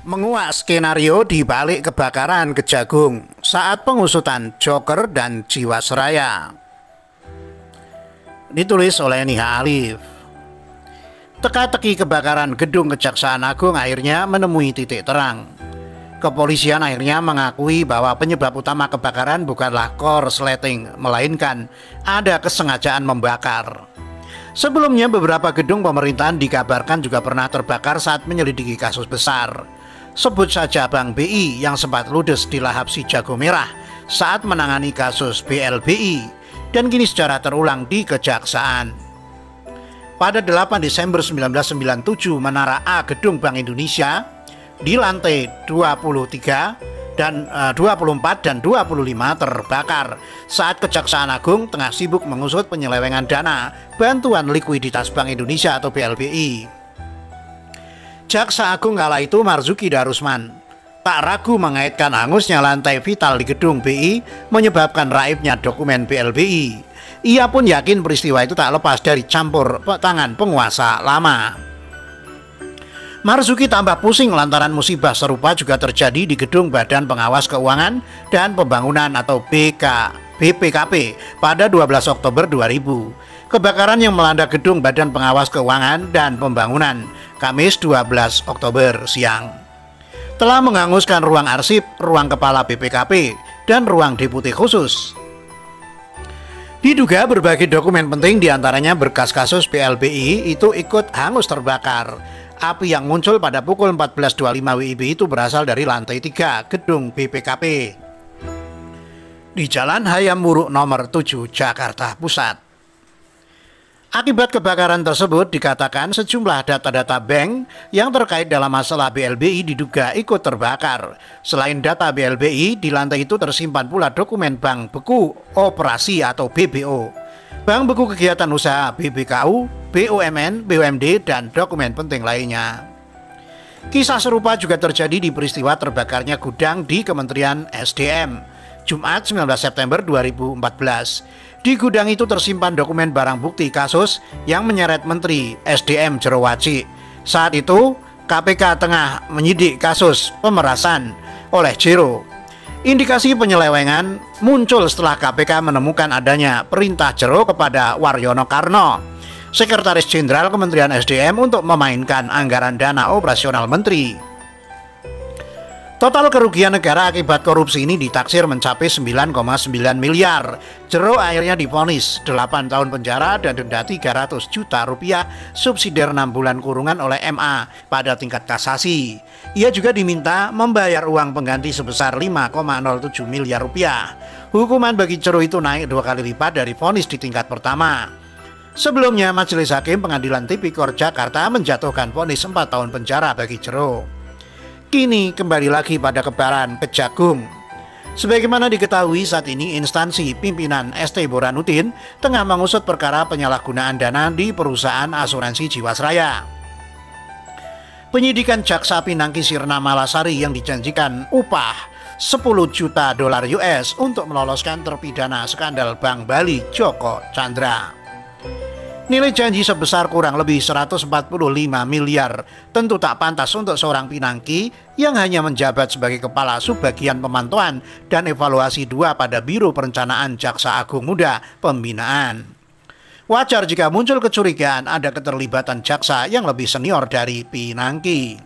Menguak skenario di balik kebakaran Kejagung saat pengusutan Joker dan Jiwasraya. Ditulis oleh Niha Alif. Teka-teki kebakaran gedung Kejaksaan Agung akhirnya menemui titik terang. Kepolisian akhirnya mengakui bahwa penyebab utama kebakaran bukanlah korsleting, melainkan ada kesengajaan membakar. Sebelumnya beberapa gedung pemerintahan dikabarkan juga pernah terbakar saat menyelidiki kasus besar. Sebut saja Bank BI yang sempat ludes di lahap si jago merah saat menangani kasus BLBI dan kini secara terulang di Kejaksaan. Pada 8 Desember 1997, Menara A Gedung Bank Indonesia di lantai 23 dan 24 dan 25 terbakar saat Kejaksaan Agung tengah sibuk mengusut penyelewengan dana bantuan likuiditas Bank Indonesia atau BLBI. Jaksa Agung kala itu Marzuki Darusman tak ragu mengaitkan hangusnya lantai vital di gedung BI menyebabkan raibnya dokumen BLBI. Ia pun yakin peristiwa itu tak lepas dari campur tangan penguasa lama. Marzuki tambah pusing lantaran musibah serupa juga terjadi di gedung Badan Pengawas Keuangan dan Pembangunan atau BPKP pada 12 Oktober 2000. Kebakaran yang melanda gedung Badan Pengawas Keuangan dan Pembangunan Kamis 12 Oktober siang telah menghanguskan ruang arsip, ruang kepala BPKP, dan ruang deputi khusus. Diduga berbagai dokumen penting diantaranya berkas kasus BLBI itu ikut hangus terbakar. Api yang muncul pada pukul 14.25 WIB itu berasal dari lantai 3 gedung BPKP di Jalan Hayam Wuruk nomor 7 Jakarta Pusat. Akibat kebakaran tersebut dikatakan sejumlah data-data bank yang terkait dalam masalah BLBI diduga ikut terbakar. Selain data BLBI, di lantai itu tersimpan pula dokumen bank beku operasi atau BBO, bank beku kegiatan usaha BBKU, BUMN, BUMD, dan dokumen penting lainnya. Kisah serupa juga terjadi di peristiwa terbakarnya gudang di Kementerian SDM, Jumat 19 September 2014. Di gudang itu tersimpan dokumen barang bukti kasus yang menyeret Menteri SDM Jero Waci. Saat itu KPK tengah menyidik kasus pemerasan oleh Jero. Indikasi penyelewengan muncul setelah KPK menemukan adanya perintah Jero kepada Waryono Karno, Sekretaris Jenderal Kementerian SDM, untuk memainkan anggaran dana operasional Menteri. Total kerugian negara akibat korupsi ini ditaksir mencapai 9,9 miliar. Jero akhirnya divonis 8 tahun penjara dan denda 300 juta rupiah subsidiar 6 bulan kurungan oleh MA pada tingkat kasasi. Ia juga diminta membayar uang pengganti sebesar 5,07 miliar rupiah. Hukuman bagi Jero itu naik 2 kali lipat dari vonis di tingkat pertama. Sebelumnya Majelis Hakim Pengadilan Tipikor Jakarta menjatuhkan vonis 4 tahun penjara bagi Jero. Kini kembali lagi pada kebakaran Kejagung. Sebagaimana diketahui saat ini instansi pimpinan ST Burhanuddin tengah mengusut perkara penyalahgunaan dana di perusahaan asuransi Jiwasraya. Penyidikan Jaksa Pinangki Sirna Malasari yang dijanjikan upah 10 juta dolar US untuk meloloskan terpidana skandal Bank Bali Joko Chandra. Nilai janji sebesar kurang lebih 145 miliar tentu tak pantas untuk seorang Pinangki yang hanya menjabat sebagai Kepala Subbagian Pemantauan dan Evaluasi 2 pada Biro Perencanaan Jaksa Agung Muda Pembinaan. Wajar jika muncul kecurigaan ada keterlibatan jaksa yang lebih senior dari Pinangki.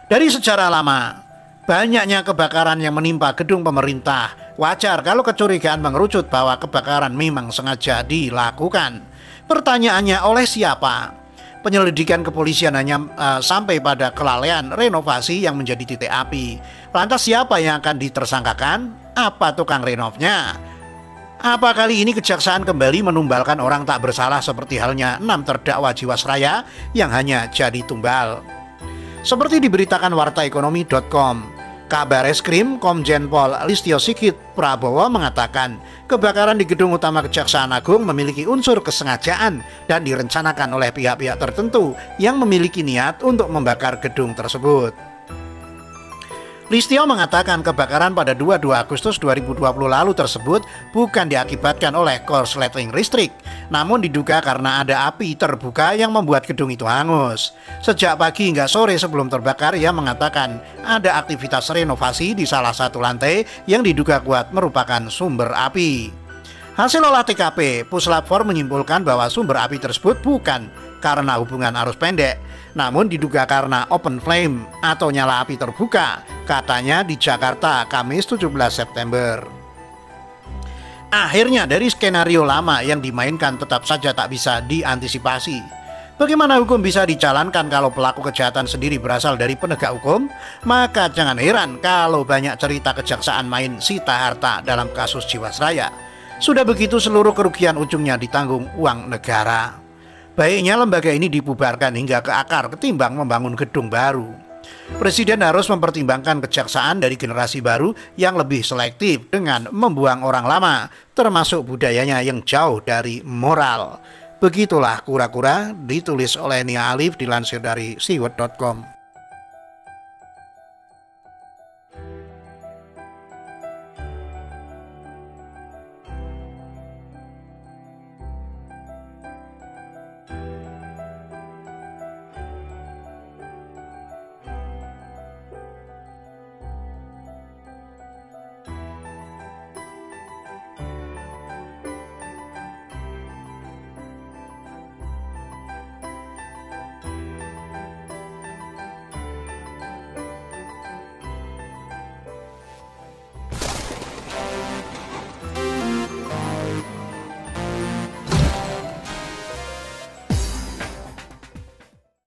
Dari sejarah lama, banyaknya kebakaran yang menimpa gedung pemerintah. Wajar kalau kecurigaan mengerucut bahwa kebakaran memang sengaja dilakukan. Pertanyaannya, oleh siapa? Penyelidikan kepolisian hanya sampai pada kelalaian renovasi yang menjadi titik api. Lantas siapa yang akan ditersangkakan? Apa tukang renovnya? Apa kali ini kejaksaan kembali menumbalkan orang tak bersalah seperti halnya 6 terdakwa Jiwasraya yang hanya jadi tumbal? Seperti diberitakan wartaekonomi.com, Kabar Eskrim Komjen Pol Listio Sigit Prabowo mengatakan kebakaran di gedung utama Kejaksaan Agung memiliki unsur kesengajaan dan direncanakan oleh pihak-pihak tertentu yang memiliki niat untuk membakar gedung tersebut. Listio mengatakan kebakaran pada 22 Agustus 2020 lalu tersebut bukan diakibatkan oleh korsleting listrik, namun diduga karena ada api terbuka yang membuat gedung itu hangus. Sejak pagi hingga sore sebelum terbakar, ia mengatakan ada aktivitas renovasi di salah satu lantai yang diduga kuat merupakan sumber api. Hasil olah TKP, Puslap 4 menyimpulkan bahwa sumber api tersebut bukan karena hubungan arus pendek, namun diduga karena open flame atau nyala api terbuka, katanya di Jakarta, Kamis 17 September. Akhirnya dari skenario lama yang dimainkan tetap saja tak bisa diantisipasi. Bagaimana hukum bisa dijalankan kalau pelaku kejahatan sendiri berasal dari penegak hukum? Maka jangan heran kalau banyak cerita kejaksaan main sita harta dalam kasus Jiwasraya. Sudah begitu seluruh kerugian ujungnya ditanggung uang negara. Baiknya lembaga ini dibubarkan hingga ke akar ketimbang membangun gedung baru. Presiden harus mempertimbangkan kejaksaan dari generasi baru yang lebih selektif dengan membuang orang lama, termasuk budayanya yang jauh dari moral. Begitulah kura-kura, ditulis oleh Nia Alif, dilansir dari siwet.com.